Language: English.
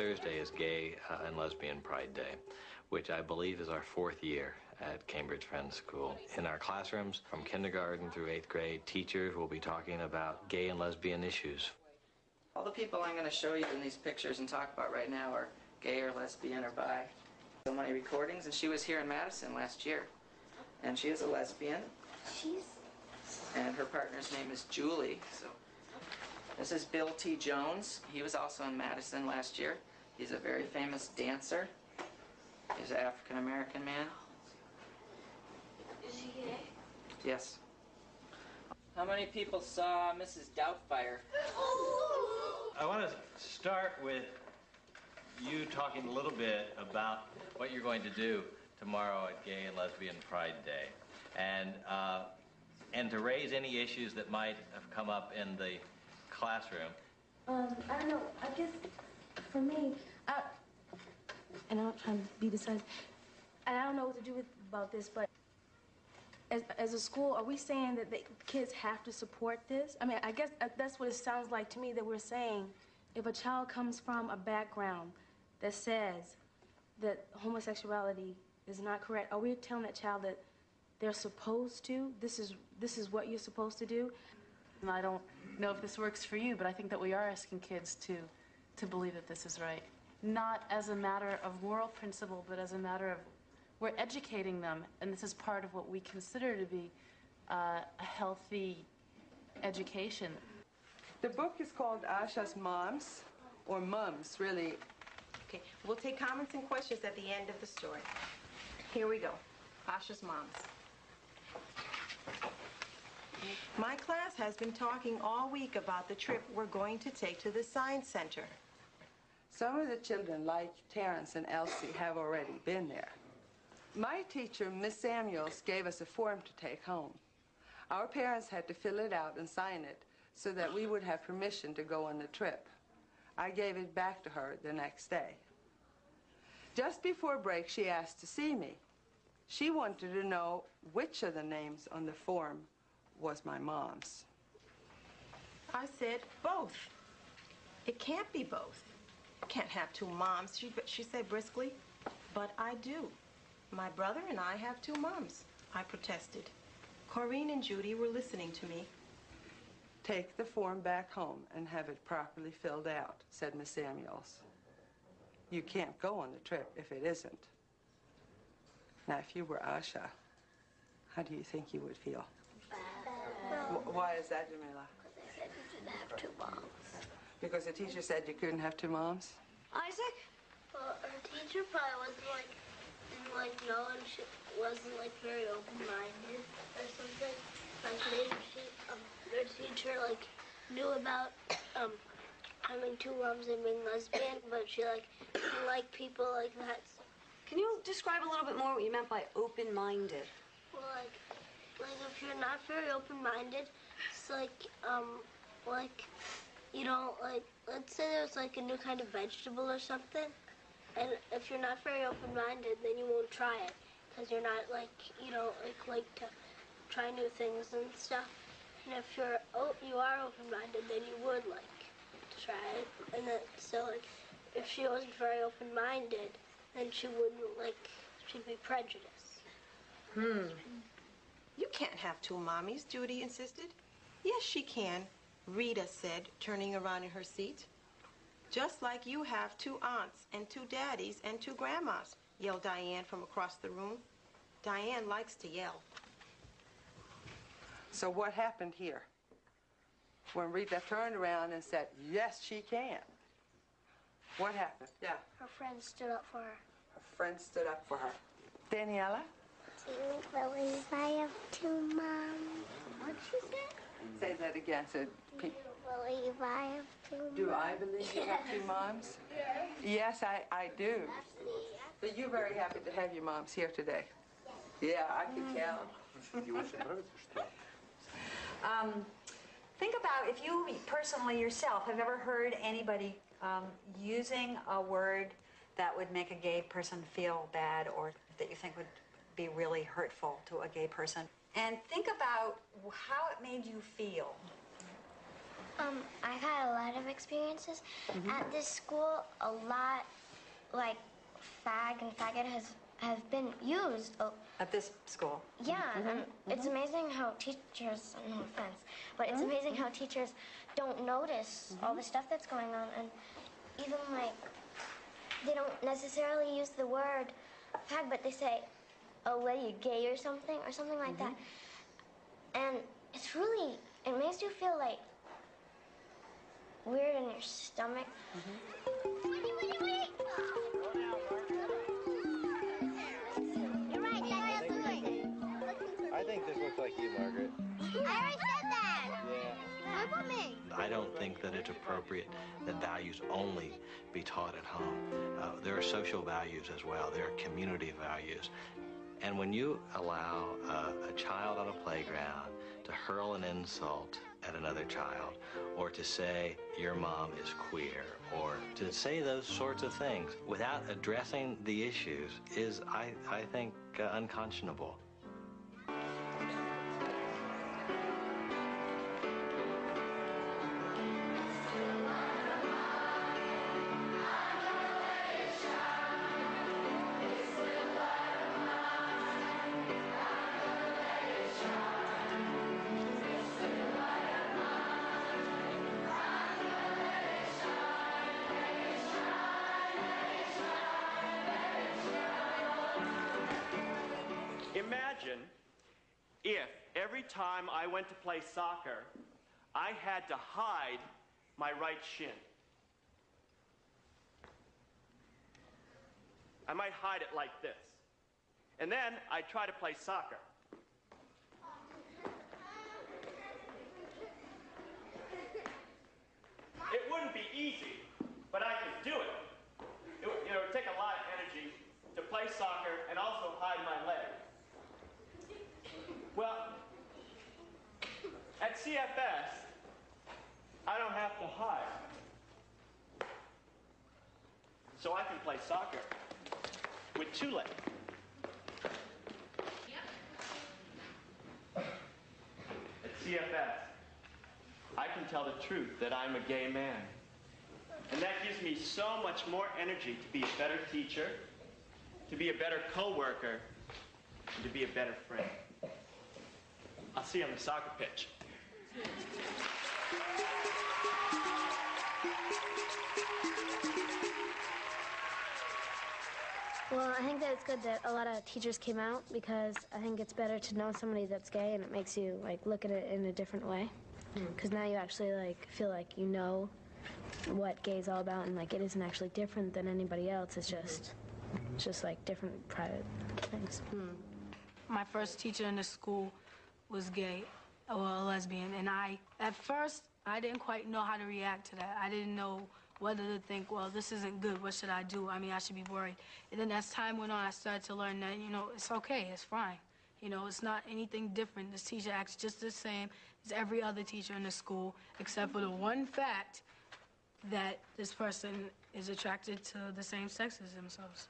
Thursday is Gay and Lesbian Pride Day, which I believe is our 4th year at Cambridge Friends School. In our classrooms, from kindergarten through 8th grade, teachers will be talking about gay and lesbian issues. All the people I'm going to show you in these pictures and talk about right now are gay or lesbian or bi. So many recordings, and she was here in Madison last year. And she is a lesbian. And her partner's name is Julie. So this is Bill T. Jones. He was also in Madison last year. He's a very famous dancer. He's an African-American man. Is he gay? Yes. How many people saw Mrs. Doubtfire? I want to start with you talking a little bit about what you're going to do tomorrow at Gay and Lesbian Pride Day, and to raise any issues that might have come up in the classroom. I don't know. I guess for me, and I'm trying to be decisive, and I don't know what to do about this, but as a school, are we saying that the kids have to support this? I mean, I guess that's what it sounds like to me, that we're saying if a child comes from a background that says that homosexuality is not correct, are we telling that child that they're supposed to? This is what you're supposed to do? And I don't know if this works for you, but I think that we are asking kids to believe that this is right. Not as a matter of moral principle, but as a matter of we're educating them, and this is part of what we consider to be a healthy education. The book is called Asha's Moms, or Mums, really. Okay, we'll take comments and questions at the end of the story. Here we go. Asha's Moms. My class has been talking all week about the trip we're going to take to the Science Center. Some of the children, like Terrence and Elsie, have already been there. My teacher, Miss Samuels, gave us a form to take home. Our parents had to fill it out and sign it so that we would have permission to go on the trip. I gave it back to her the next day. Just before break, she asked to see me. She wanted to know which of the names on the form was my mom's. I said both. It can't be both. I can't have two moms, she said briskly. But I do. My brother and I have two moms, I protested. Corrine and Judy were listening to me. Take the form back home and have it properly filled out, said Miss Samuels. You can't go on the trip if it isn't. Now, if you were Asha, how do you think you would feel? Why is that, Jamila? Because they said you didn't have two moms. Because the teacher said you couldn't have two moms? Isaac? Well, her teacher probably wasn't didn't know, and she wasn't very open-minded or something. Maybe their teacher knew about having two moms and being lesbian, but she didn't like people like that. Can you describe a little bit more what you meant by open-minded? Well, if you're not very open-minded, it's you don't let's say there's a new kind of vegetable or something, and if you're not very open-minded, then you won't try it, because you're not you don't like to try new things and stuff. And if you are open-minded, then you would like to try it. And then if she wasn't very open-minded, then she wouldn't she'd be prejudiced. You can't have two mommies, Judy insisted. Yes, she can, Rita said, turning around in her seat. Just like you have two aunts and two daddies and two grandmas, yelled Diane from across the room. Diane likes to yell. So what happened here? When Rita turned around and said, yes, she can. What happened? Yeah. Her friend stood up for her. Her friend stood up for her. Daniela? Do you believe I have two moms? What'd she say? Say that again. So, do you believe I have two moms? Do I believe you have two moms? Yes, I do. So you're very happy to have your moms here today? Yeah, I can tell. Think about if you personally yourself have ever heard anybody using a word that would make a gay person feel bad or that you think would be really hurtful to a gay person. And think about how it made you feel. I've had a lot of experiences. At this school, a lot, like, fag and faggot has been used. At this school? Yeah, and it's amazing how teachers, no offense, but it's amazing how teachers don't notice all the stuff that's going on, and even, like, they don't necessarily use the word fag, but they say, oh, what are you, gay or something like that. And it's really, it makes you feel, like, weird in your stomach. Wait. You're right, that's good. I think this looks like you, Margaret. I already said that. Yeah. Look at me. I don't think that it's appropriate that values only be taught at home. There are social values as well. There are community values. And when you allow a child on a playground to hurl an insult at another child, or to say your mom is queer, or to say those sorts of things without addressing the issues is, I think, unconscionable. Imagine if every time I went to play soccer, I had to hide my right shin. I might hide it like this. And then I'd try to play soccer. It wouldn't be easy, but I could do it. It would take a lot of energy to play soccer and also hide my leg. Well, at CFS, I don't have to hide. So I can play soccer with two legs. At CFS, I can tell the truth that I'm a gay man. And that gives me so much more energy to be a better teacher, to be a better co-worker, and to be a better friend. I'll see you on the soccer pitch. Well, I think that it's good that a lot of teachers came out, because I think it's better to know somebody that's gay, and it makes you, like, look at it in a different way. Because now you actually, like, feel like you know what gay is all about, and, like, it isn't actually different than anybody else. It's just like, different private things. My first teacher in the school was gay, or a lesbian, and at first, I didn't quite know how to react to that. I didn't know whether to think, well, this isn't good, what should I do? I mean, I should be worried. And then as time went on, I started to learn that, it's okay, it's fine. It's not anything different. This teacher acts just the same as every other teacher in the school, except for the one fact that this person is attracted to the same sex as themselves.